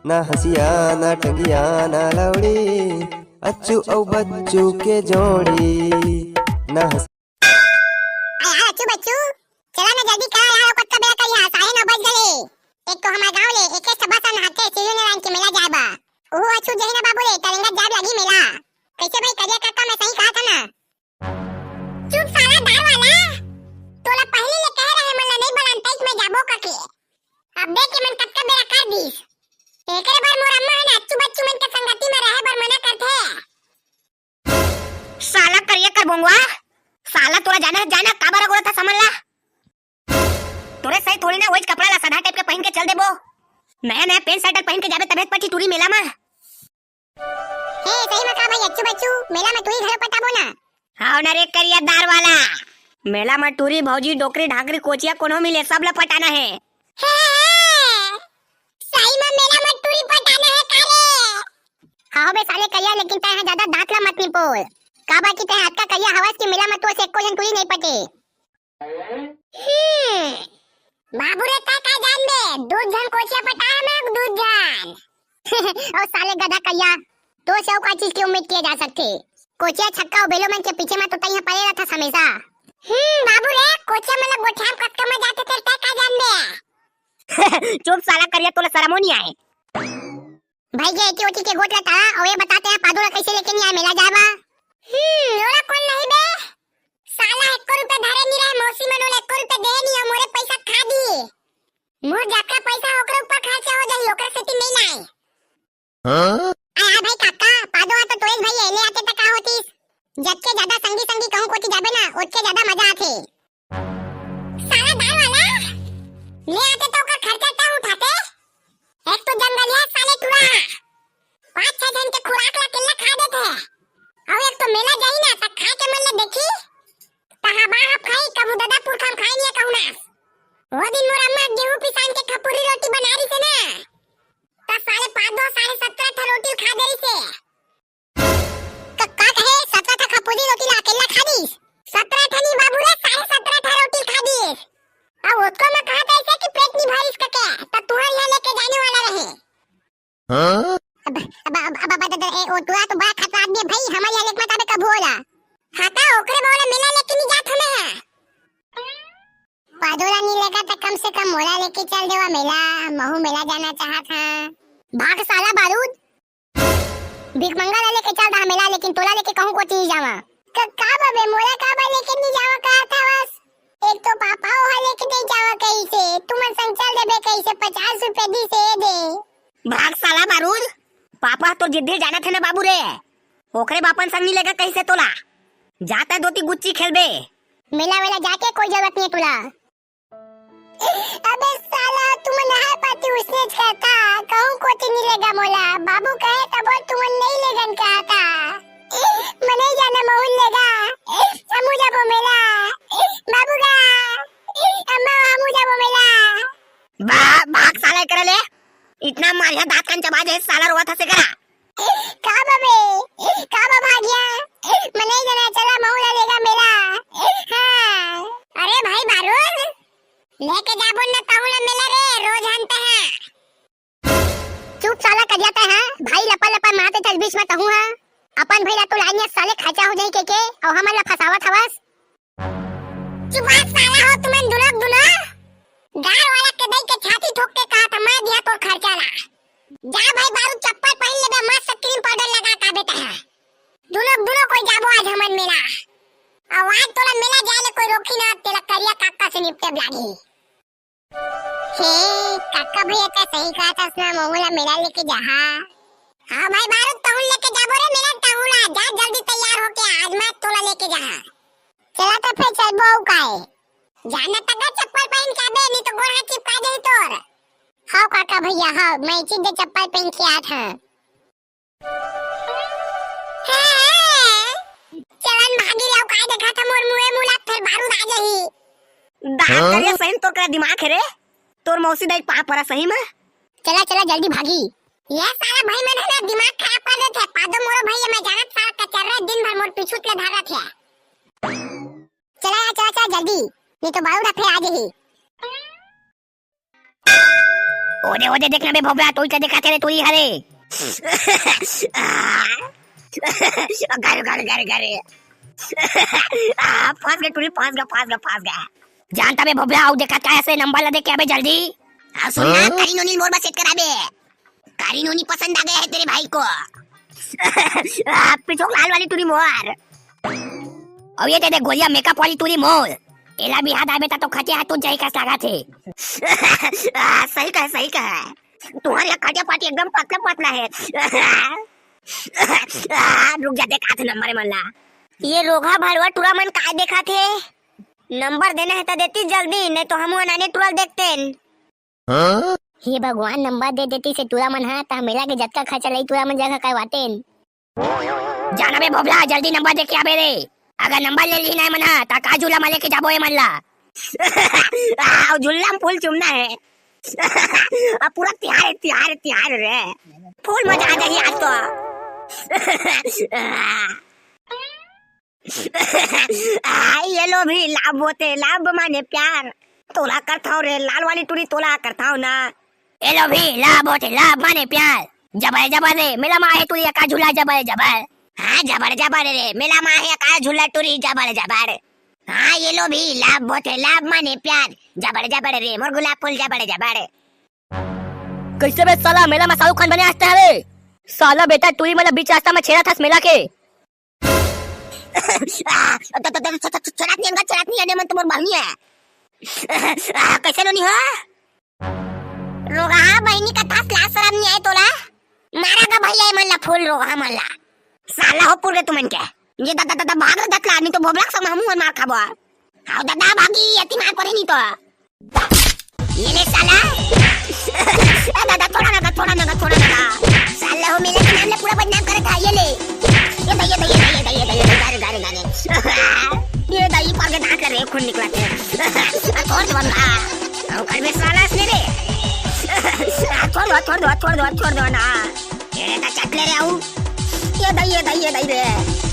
ना हसिया ना टंगिया ना लौड़ी, अच्छू औ बच्चू के जोड़ी ना यार अच्छू बच्चू चला ना जल्दी करा यार कत्ता बेरा कर यहाँ 9:30 बज गए। एक तो हमारा गांव ले एक सबा सा नहाते सीढ़ी ने लाइन के मेला जाए बा। ओहो अच्छू जही ना बाबू ले तरंगा जाब लगी मेला। कैसे भाई करिया काका मैं सही कहा था ना। चुप साला दार वाला तोला पहले ले कह रहे मन नहीं बनान 23 में जाबो कके। अब देख के मन कत्ता बेरा कर दीस। एकरे बार मोर अम्मा है ना अच्छू बच्चू मन के संगति में रहे बर मना करथे। साला करिया कर बोंगवा साला तोरा जाना काबर गोरा था समझ ला। तोरे सही थोड़ी ना वही कपड़ा ला सादा टाइप के पहन के चल देबो। नया पेंट शर्ट पहन के जाबे तबीयत पटी टूरी मेला में। हे सही में का भाई अच्छू बच्चू मेला में तू ही घर पटाबो ना। हां ना रे करिया दार वाला मेला में टूरी भौजी डोकरी ढाकरी कोचिया कोनो मिले सब ला पटाना है। सही में मेला में टूरी पटाना है कारे। हां बे साले करिया लेकिन तय ज्यादा दांत ला मत निपोल। का बाकी तय हाथ का करिया हवस की मेला में तो से कोई टूरी नहीं पटे। बाबू रे तय का जान दे दूध जन कोचिया पटाया मैं दूध जन। और साले गधा करिया तो से का चीज की उम्मीद किया जा सकते। कोचिया छक्का और बेलो मन के पीछे में तो तय पड़ेगा था हमेशा। बाबू रे कोचिया मतलब गोठाम कक्का में जाते थे तय का जान दे। चुप साला करिया तोला शर्म नहीं आए। भाई ये एटी ओटी के गोट लता और ये बताते हैं पादोला कैसे लेके नहीं आए मेला जाबा। ओला कौन नहीं बे साला 1 रुपए धरे नहीं रहे मौसी मनोल 1 रुपए दे नहीं और मोरे पैसा खा दिए। मोर जाका पैसा ओकरे ऊपर खर्चा हो जाई ओकरे सेती नहीं लाए। हां आ भाई काका पादो तो तोएस भाई ले आते त का होतीस। जब के ज्यादा संगी संगी कहूं कोती जाबे ना ओतके ज्यादा मजा आथे। साला दाल वाला ले आते तो ओकर खर्चा ता उठाते। एक तो जंगल है साले तुरा 5-6 जन के खुराक ला केला खा देते। और एक तो मेला जाई ना त खा के मन ले देखी तहा बाहर खाई कबू दादापुर खाम खाई नहीं कहू ना। वो दिन मोर अम्मा गेहूं पिसान के खपुरी रोटी बना रही से ना त साले 5-17 था रोटी खा दे रही से। कक्का कहे 17 था खपुरी रोटी ला अकेला खा दी 17 था नहीं बाबू रे 17.5 था रोटी खा दी। अब उसको मैं कहा था ऐसे कि पेट नहीं भरी इसका क्या त तुहर यहां लेके जाने वाला रहे। हां अब ओ तुरा तो बड़ा खतरा आदमी है भाई हमारे यहाँ लेके मत आबे कब होला। हाता ओकरे बोला मेला लेके नहीं जात हमें। पादोला नहीं लेगा तो कम से कम मोला लेके चल देवा मेला। महू मेला जाना चाहा था। भाग साला बारूद भीख मंगा लेके चल रहा मेला लेकिन तोला लेके कहूं को नहीं जावा। का बे मोला का बा लेके नहीं जावा कहा था बस। एक तो पापा ओहा लेके नहीं जावा कैसे तुम संग चल देबे कैसे 50 रुपए दी से दे। भाग साला बारूद पापा तो जिद्दी जाना थे ना बाबू रे ओकरे बापन संग नहीं लेगा कैसे तोला जाता दोती गुच्ची खेलबे। मेला वेला जाके कोई जरूरत नहीं तुला। अबे साला तुम नहा पाती उसने कहता कहूं को नहीं लेगा मोला बाबू कहे तब तुम नहीं लेगन कहता मने जाना मोहन लेगा हमू जाबो मेला बाबू का अम्मा हमू जाबो मेला। भाग साला कर ले इतना मारिया दांत कान चबा दे साला रोवा था से करा। का भागिया मने जाना चला मोहला लेगा मेला। हां अरे भाई बारूद लेके जाबो न ताहुला मेला रे रोज हंते हैं। चुप साला कर जाता है भाई लपा मारते चल बीच में कहूं हां अपन भैया तो लाइनिया साले खर्चा हो जाई के और हमारा फसावत हवस। चुप साला हो तुमन दुनो गार वाला के दई के छाती ठोक के कहा था मैं दिया तो खर्चा ला जा भाई बारू चप्पल पहन लेबे मस्त क्रीम पाउडर लगा का बेटा है दुनो कोई जाबो आज हमन मेला। आवाज तोला मेला जाले कोई रोकी ना तेला करिया काका से निपटे लागी। हे काका भैया का सही कहा था उसने मोहला मेला लेके जा। हां भाई बारू तहुल लेके जाबो रे मेरा तहुला जा जल्दी तैयार होके आज मैं तोला लेके जा। चला तो फिर चलबो काए जाना तक चप्पल पहन के आबे नहीं तो गोड़ा चिपका दे तोर। हां काका भैया हां मैं सीधे चप्पल पहन के आया था। चलन भागी लाओ काय देखा था मोर मुंह मुला फिर बारूद आ जाही। दांत करिया सही तो कर दिमाग है रे तोर मौसी दाई पा परा सही में। चला जल्दी भागी ये साला भाई मैंने ना दिमाग खराब कर दे थे पादो मोरो भैया मैं जानत साला कचर रहे दिन भर मोर पीछूत ले धारा थे। चला जल्दी नहीं तो बारूद फिर आ जाही। ओदे ओदे देखना बे भोबला तू क्या दिखाते रे तू ही हरे घर घर घर घर फंस गए टूरी फंस गया जानता बे भोबला आओ देखा क्या ऐसे नंबर ला दे के अबे जल्दी आओ सुनना करीनोनी मोड़ बस सेट करा बे करीनोनी पसंद आ गया है तेरे भाई को पिछोक लाल वाली टूरी मोर अब ये दे गोलियां मेकअप वाली टूरी मोर एला भी हाथ आवे तो खचे हाथ तो जाई का लगा थे सही कहा तुम्हारी खटिया पार्टी एकदम पतला है रुक जा देख हाथ नंबर मल्ला ये रोगा भरवा टूरा मन काय देखा थे नंबर देना है तो देती जल्दी नहीं तो हम अनाने टूरल देखते हे भगवान नंबर दे देती से टूरा मन हा ता मेला के जत्ता खर्चा लई टूरा मन जगह काय वाटेन जाना बे भोबला जल्दी नंबर दे के आबे रे अगर नंबर ले ली नहीं मना ता का झूला माले के जाबो ए मनला आओ झूला में फूल चुमना है अब पूरा तिहार रे फूल मजा आ जाही आज तो ये लो भी लाभ होते लाभ माने प्यार तोला करता हूँ रे लाल वाली टूरी तोला करता हूँ ना ये लो भी लाभ होते लाभ माने प्यार जबर रे मेला माँ है टूरी का झूला जबर हाँ जबर रे मेला माँ है का झूला टूरी जबर हाँ ये लो भी लाभ होते लाभ माने प्यार जबर रे मोर गुलाब फूल जबर कैसे बे साला मेला में शाहरुख खान बने आते है साला बेटा तू ही मतलब बीच रास्ता में छेड़ा था मेला के चरातनी आने मन तुम्हार बहनी है कैसे लोनी हो रोगा बहनी का था क्लास शराब नहीं आए तोला मारा का भैया मनला फूल रोगा मनला साला हो पूरे तुमन के ये दादा भाग रे दतला नहीं तो भोबला संग हमहु मार खाबो हां दादा भागी यति मार करे नहीं तो ये ले साला दादा थोड़ा ना साला हो मेले के नाम ले पूरा बदनाम करे था ये ले ये दही पर के दांत रे खून निकला थे छोड़ दो ना और कर में साला से रे छोड़ दो ना ये ता चट ले रे आऊ ये दही रे